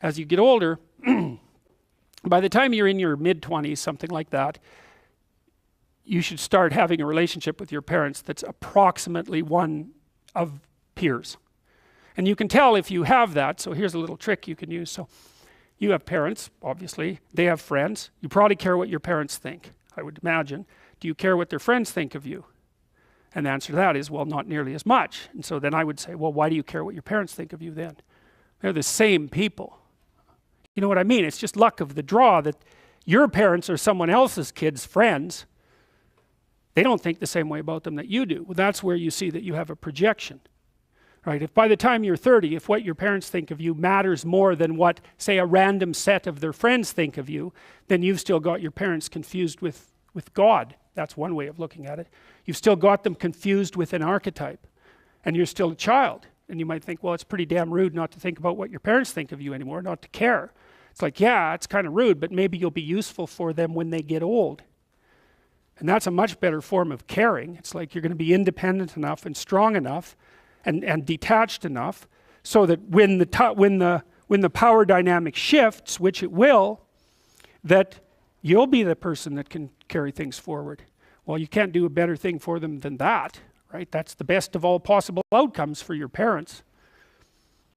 as you get older, by the time you're in your mid-20s, something like that, you should start having a relationship with your parents that's approximately one of peers. And you can tell if you have that. So here's a little trick you can use. So you have parents, obviously. They have friends. You probably care what your parents think, I would imagine. Do you care what their friends think of you? And the answer to that is, well, not nearly as much. And so then I would say, well, why do you care what your parents think of you then? They're the same people. You know what I mean? It's just luck of the draw that your parents are someone else's kids' friends. They don't think the same way about them that you do. Well, that's where you see that you have a projection. Right? If by the time you're 30, if what your parents think of you matters more than what, say, a random set of their friends think of you, then you've still got your parents confused with God. That's one way of looking at it. You've still got them confused with an archetype. And you're still a child. And you might think, well, it's pretty damn rude not to think about what your parents think of you anymore, not to care. It's like, yeah, it's kind of rude, but maybe you'll be useful for them when they get old. And that's a much better form of caring. It's like you're going to be independent enough and strong enough and detached enough so that when the power dynamic shifts, which it will, that you'll be the person that can carry things forward. Well, you can't do a better thing for them than that, right? That's the best of all possible outcomes for your parents.